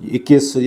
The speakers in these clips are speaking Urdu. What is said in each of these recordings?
21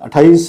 28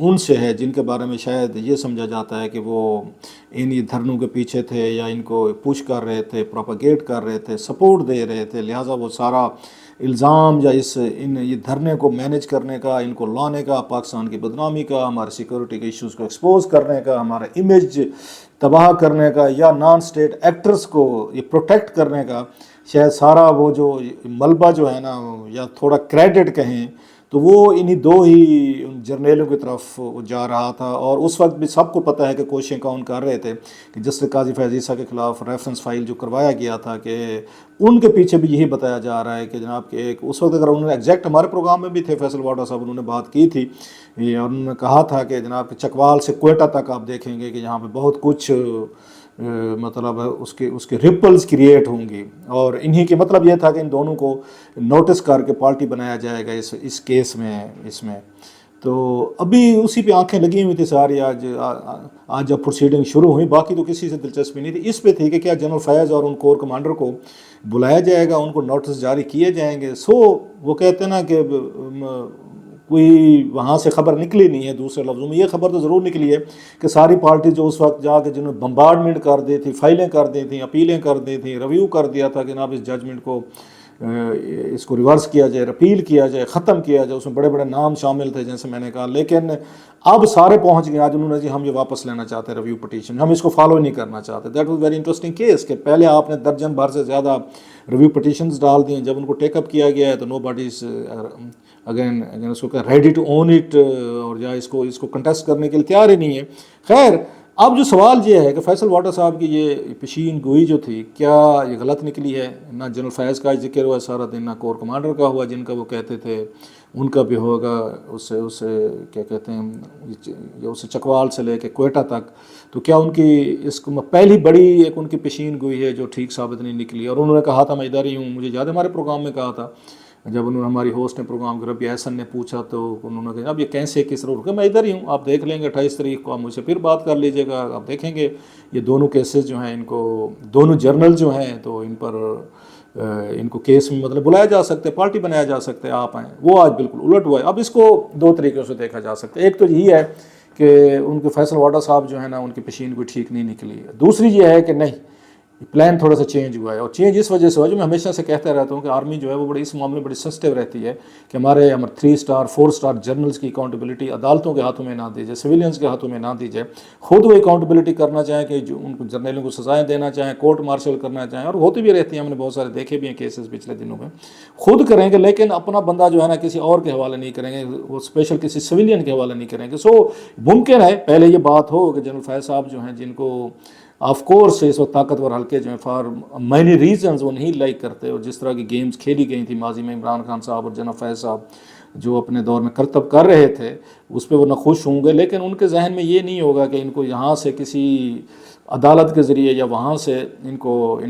ان سے ہے جن کے بارے میں شاید یہ سمجھا جاتا ہے کہ وہ ان یہ دھرنوں کے پیچھے تھے یا ان کو پوش کر رہے تھے، پروپیگیٹ کر رہے تھے، سپورٹ دے رہے تھے، لہٰذا وہ سارا الزام یا ان یہ دھرنے کو مینیج کرنے کا، ان کو لانے کا، پاکستان کی بدنامی کا، ہمارے سیکورٹی کے ایشوز کو ایکسپوز کرنے کا، ہمارا امیج تباہ کرنے کا، یا نان سٹیٹ ایکٹرز کو یہ پروٹیکٹ کرنے کا، شاید سارا وہ جو ملبہ جو ہے نا، یا تھوڑا کریڈٹ کہیں تو وہ انہی دو ہی ان جرنیلوں کی طرف جا رہا تھا۔ اور اس وقت بھی سب کو پتہ ہے کہ کوششیں کون کر رہے تھے کہ جسٹس قاضی فیض عیسیٰ کے خلاف ریفرنس فائل جو کروایا گیا تھا، کہ ان کے پیچھے بھی یہی بتایا جا رہا ہے کہ جناب کہ ایک اس وقت، اگر انہوں نے ایگزیکٹ ہمارے پروگرام میں بھی تھے فیصل واڈا صاحب، انہوں نے بات کی تھی اور انہوں نے کہا تھا کہ جناب کہ چکوال سے کوئٹہ تک آپ دیکھیں گے کہ یہاں پہ بہت کچھ مطلب اس کے ریپلز کریٹ ہوں گی، اور انہی کے مطلب یہ تھا کہ ان دونوں کو نوٹس کر کے پارٹی بنایا جائے گا اس کیس میں۔ اس میں تو ابھی اسی پہ آنکھیں لگی ہوئی تھی ساری۔ آج جب پروسیڈنگ شروع ہوئی، باقی تو کسی سے دلچسپی نہیں تھی، اس پہ تھی کہ کیا جنرل فیض اور ان کور کمانڈر کو بلایا جائے گا، ان کو نوٹس جاری کیے جائیں گے۔ وہ کہتے ہیں نا کہ کوئی وہاں سے خبر نکلی نہیں ہے، دوسرے لفظوں میں یہ خبر تو ضرور نکلی ہے کہ ساری پارٹی جو اس وقت جا کے جنہوں نے بمبارڈمنٹ کر دی تھی، فائلیں کر دی تھیں، اپیلیں کر دی تھیں، ریویو کر دیا تھا کہ جناب اس ججمنٹ کو اس کو ریورس کیا جائے، رپیل کیا جائے، ختم کیا جائے، اس میں بڑے بڑے نام شامل تھے جیسے میں نے کہا، لیکن اب سارے پہنچ گئے آج، انہوں نے جی ہم یہ واپس لینا چاہتے ہیں ریویو پٹیشن، ہم اس کو فالو نہیں کرنا چاہتے۔ That was very interesting case کہ پہلے آپ نے درجن بھر سے زیادہ ریویو پٹیشنز ڈال دیے، جب ان کو ٹیک اپ کیا گیا ہے تو نو باڈی از اگین اس کو ریڈی ٹو اون اٹ، اور یا اس کو کنٹیسٹ کرنے کے لیے تیار ہی نہیں ہے۔ خیر، اب جو سوال یہ ہے کہ فیصل واڈا صاحب کی یہ پیشین گوئی جو تھی، کیا یہ غلط نکلی ہے؟ نہ جنرل فیض کا ذکر ہوا سارا دن، نہ کور کمانڈر کا ہوا جن کا وہ کہتے تھے ان کا بھی ہوگا، اسے کیا کہتے ہیں، اسے چکوال سے لے کے کوئٹہ تک، تو کیا ان کی اس کو پہلی بڑی ایک ان کی پیشین گوئی ہے جو ٹھیک ثابت نہیں نکلی؟ اور انہوں نے کہا تھا میں ادھر ہی ہوں، مجھے یاد ہے ہمارے پروگرام میں کہا تھا جب انہوں نے ہماری ہوسٹ نے پروگرام کے ربیع احسن نے پوچھا تو انہوں نے کہا اب یہ کیسے کس طرح رکے، میں ادھر ہی ہوں، آپ دیکھ لیں گے 28 تاریخ کو، آپ مجھ سے پھر بات کر لیجیے گا، آپ دیکھیں گے یہ دونوں کیسز جو ہیں، ان کو دونوں جرنل جو ہیں تو ان کو کیس میں مطلب بلایا جا سکتا ہے، پارٹی بنایا جا سکتا ہے، آپ آئیں۔ وہ آج بالکل الٹ ہوا ہے۔ اب اس کو دو طریقوں سے دیکھا جا سکتا ہے، ایک تو یہی ہے کہ ان کے فیصل واڈا صاحب جو ہے نا، ان کی پیشین کوئی ٹھیک نہیں نکلی ہے، دوسری یہ ہے کہ نہیں، پلان تھوڑا سا چینج ہوا ہے، اور چینج اس وجہ سے ہوا جو میں ہمیشہ سے کہتا رہتا ہوں کہ آرمی جو ہے وہ اس معاملے میں بڑی سنسٹیو رہتی ہے کہ ہمارے 3 اسٹار 4 اسٹار جنرلز کی اکاؤنٹیبلٹی عدالتوں کے ہاتھوں میں نہ دی جائے، سویلینز کے ہاتھوں میں نہ دی جائے، خود وہ اکاؤنٹیبلٹی کرنا چاہیں کہ جو ان کو جرنیلوں کو سزائیں دینا چاہیں، کورٹ مارشل کرنا چاہیں، اور ہوتی بھی رہتی ہیں، ہم نے بہت سارے دیکھے بھی ہیں کیسز پچھلے دنوں میں، خود کریں گے لیکن اپنا بندہ جو ہے نا کسی اور کے حوالے نہیں کریں گے، وہ اسپیشل کسی سویلین کے حوالے نہیں کریں گے۔ ممکن ہے پہلے یہ بات ہو کہ جنرل فیض صاحب جو ہیں، جن کو آف کورس اس وقت طاقتور حلقے جو ہیں فار مینی ریزنز وہ نہیں لائک کرتے، اور جس طرح کی گیمز کھیلی گئی تھی ماضی میں عمران خان صاحب اور جناب فیض صاحب جو اپنے دور میں کرتب کر رہے تھے، اس پہ وہ نہ خوش ہوں گے، لیکن ان کے ذہن میں یہ نہیں ہوگا کہ ان کو یہاں سے کسی عدالت کے ذریعے یا وہاں سے ان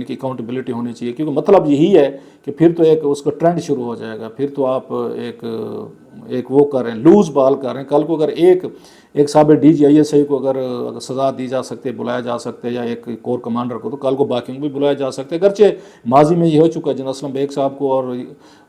کی اکاؤنٹیبلٹی ہونی چاہیے، کیونکہ مطلب یہی ہے کہ پھر تو ایک اس کا ٹرینڈ شروع ہو جائے گا، پھر تو آپ ایک وہ کر رہے ہیں، لوز بال کر رہے ہیں۔ کل کو اگر ایک سابق DGISI کو اگر سزا دی جا سکتے، بلایا جا سکتے، یا ایک کور کمانڈر کو، تو کل کو باقیوں کو بھی بلایا جا سکتے۔ اگرچہ ماضی میں یہ ہو چکا ہے، جنرل اسلم بیگ صاحب کو اور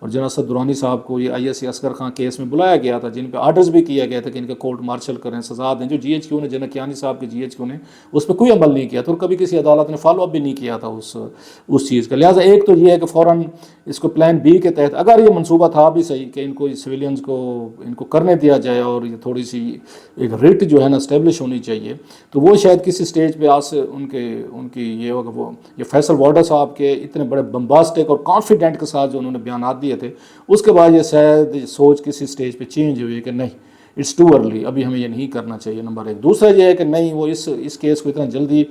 جنرل اسد درانی صاحب کو یہ ISC اصغر خان کیس میں بلایا گیا تھا، جن پہ آرڈرز بھی کیا گیا تھا کہ ان کا کورٹ مارشل کریں، سزا دیں۔ جو GHQ نے، جنرل کیانی صاحب کے GHQ نے اس پہ کوئی عمل نہیں کیا تھا، اور کبھی کسی عدالت نے فالو اپ بھی نہیں کیا تھا اس چیز کا۔ لہٰذا ایک تو یہ ہے کہ فوراً اس کو پلان B کے تحت، اگر یہ منصوبہ تھا بھی صحیح کہ ان کو سویلینز کو ان کو کرنے دیا جائے، اور یہ تھوڑی سی ایک ریٹ جو ہے نا اسٹیبلش ہونی چاہیے، تو وہ شاید کسی سٹیج پہ ان کی یہ ہوگا، وہ یہ فیصل واڈا صاحب کے اتنے بڑے بمباسٹک اور کانفیڈنٹ کے ساتھ جو انہوں نے بیانات دیے تھے، اس کے بعد یہ شاید سوچ کسی سٹیج پہ چینج ہوئی کہ نہیں، اٹس ٹو ارلی، ابھی ہمیں یہ نہیں کرنا چاہیے، نمبر ایک۔ دوسرا یہ ہے کہ نہیں، وہ اس کیس کو اتنا جلدی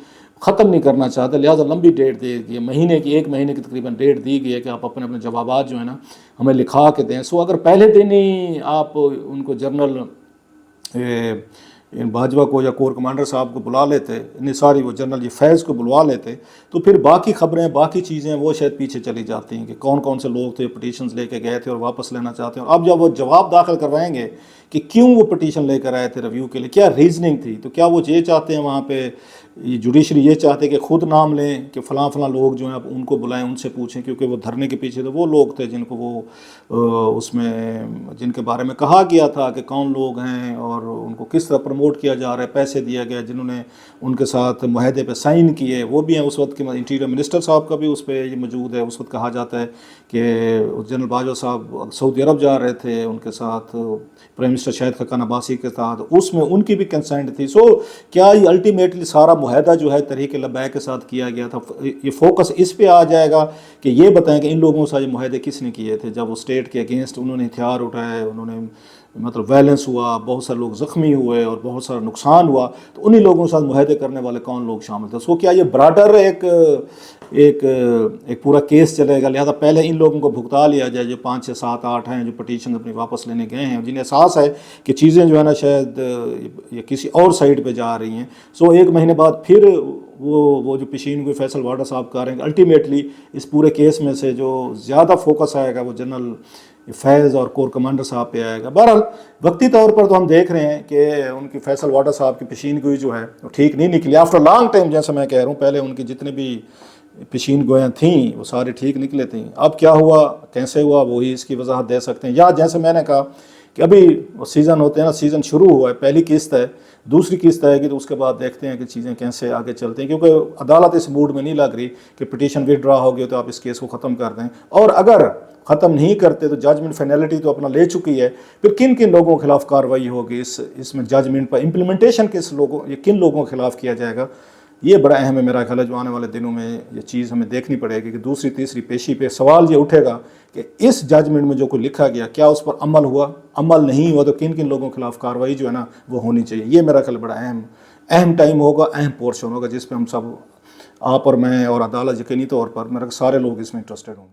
ختم نہیں کرنا چاہتے، لہٰذا لمبی ڈیٹ دے دی ہے، ایک مہینے کی تقریباً ڈیٹ دی گئی ہے کہ آپ اپنے جوابات جو ہیں نا ہمیں لکھا کے دیں۔ اگر پہلے دن ہی آپ ان کو جرنل ان باجوہ کو یا کور کمانڈر صاحب کو بلا لیتے، انہیں ساری وہ جنرل یہ فیض کو بلوا لیتے، تو پھر باقی خبریں باقی چیزیں وہ شاید پیچھے چلی جاتی ہیں کہ کون کون سے لوگ تھے پٹیشنز لے کے گئے تھے اور واپس لینا چاہتے ہیں. اب جب وہ جواب داخل کروائیں گے کہ کیوں وہ پٹیشن لے کر آئے تھے ریویو کے لیے، کیا ریزننگ تھی، تو کیا وہ یہ چاہتے ہیں وہاں پہ جوڈیشری یہ چاہتے کہ خود نام لیں کہ فلاں فلاں لوگ جو ہیں اب ان کو بلائیں، ان سے پوچھیں، کیونکہ وہ دھرنے کے پیچھے تو وہ لوگ تھے جن کو وہ اس میں جن کے بارے میں کہا گیا تھا کہ کون لوگ ہیں اور ان کو کس طرح پروموٹ کیا جا رہا ہے، پیسے دیا گیا، جنہوں نے ان کے ساتھ معاہدے پہ سائن کیے وہ بھی ہیں. اس وقت کے انٹیریئر منسٹر صاحب کا بھی اس پہ یہ موجود ہے. اس وقت کہا جاتا ہے کہ جنرل باجوہ صاحب سعودی عرب جا رہے تھے ان کے ساتھ پرائم منسٹر شاہد خاقان عباسی کے ساتھ، اس میں ان کی بھی کنسینٹ تھی. سو کیا یہ الٹیمیٹلی سارا معاہدہ جو ہے تحریک لبیک کے ساتھ کیا گیا تھا؟ یہ فوکس اس پہ آ جائے گا کہ یہ بتائیں کہ ان لوگوں سے یہ معاہدے کس نے کیے تھے جب وہ اسٹیٹ کے اگینسٹ انہوں نے ہتھیار اٹھائے، انہوں نے مطلب ویلنس ہوا، بہت سارے لوگ زخمی ہوئے اور بہت سارا نقصان ہوا، تو انہی لوگوں کے ساتھ معاہدے کرنے والے کون لوگ شامل تھے. سو کیا یہ براڈر ایک پورا کیس چلے گا؟ لہذا پہلے ان لوگوں کو بھگتا لیا جائے جو 5 6 7 8 ہیں جو پٹیشن اپنی واپس لینے گئے ہیں، جنہیں احساس ہے کہ چیزیں جو ہے نا شاید یہ کسی اور سائڈ پہ جا رہی ہیں. سو 1 مہینے بعد پھر وہ جو پیشین گوئی فیصل واڈا صاحب کر رہے ہیں، الٹیمیٹلی اس پورے کیس میں سے جو زیادہ فوکس آئے گا وہ جنرل فیض اور کور کمانڈر صاحب پہ آئے گا. بہرحال وقتی طور پر تو ہم دیکھ رہے ہیں کہ ان کی فیصل واڈا صاحب کی پیشین گوئی جو ہے وہ ٹھیک نہیں نکلی آفٹر لانگ ٹائم. جیسے میں کہہ رہا ہوں پہلے ان کی جتنے بھی پیشین گویاں تھیں وہ سارے ٹھیک نکلے تھیں. اب کیا ہوا، کیسے ہوا، وہی اس کی وضاحت دے سکتے ہیں. یا جیسے میں نے کہا کہ ابھی سیزن ہوتے ہیں نا، سیزن شروع ہوا ہے، پہلی قسط ہے، دوسری قسط آئے گی تو اس کے بعد دیکھتے ہیں کہ چیزیں کیسے آگے چلتے ہیں، کیونکہ عدالت اس موڈ میں نہیں لگ رہی کہ پٹیشن وڈرا ہو گیا تو آپ اس کیس کو ختم کر دیں. اور اگر ختم نہیں کرتے تو ججمنٹ فائنلٹی تو اپنا لے چکی ہے، پھر کن کن لوگوں کے خلاف کارروائی ہوگی اس میں ججمنٹ پر امپلیمنٹیشن کن لوگوں کے خلاف کیا جائے گا، یہ بڑا اہم ہے. میرا خیال ہے جو آنے والے دنوں میں یہ چیز ہمیں دیکھنی پڑے گی کہ دوسری تیسری پیشی پہ سوال یہ اٹھے گا کہ اس ججمنٹ میں جو کوئی لکھا گیا کیا اس پر عمل ہوا، عمل نہیں ہوا تو کن کن لوگوں کے خلاف کارروائی جو ہے نا وہ ہونی چاہیے. یہ میرا خیال بڑا اہم ٹائم ہوگا، اہم پورشن ہوگا، جس پہ ہم سب، آپ اور میں اور عدالت یقینی طور پر، میرے سارے لوگ اس میں انٹرسٹڈ ہوں گے.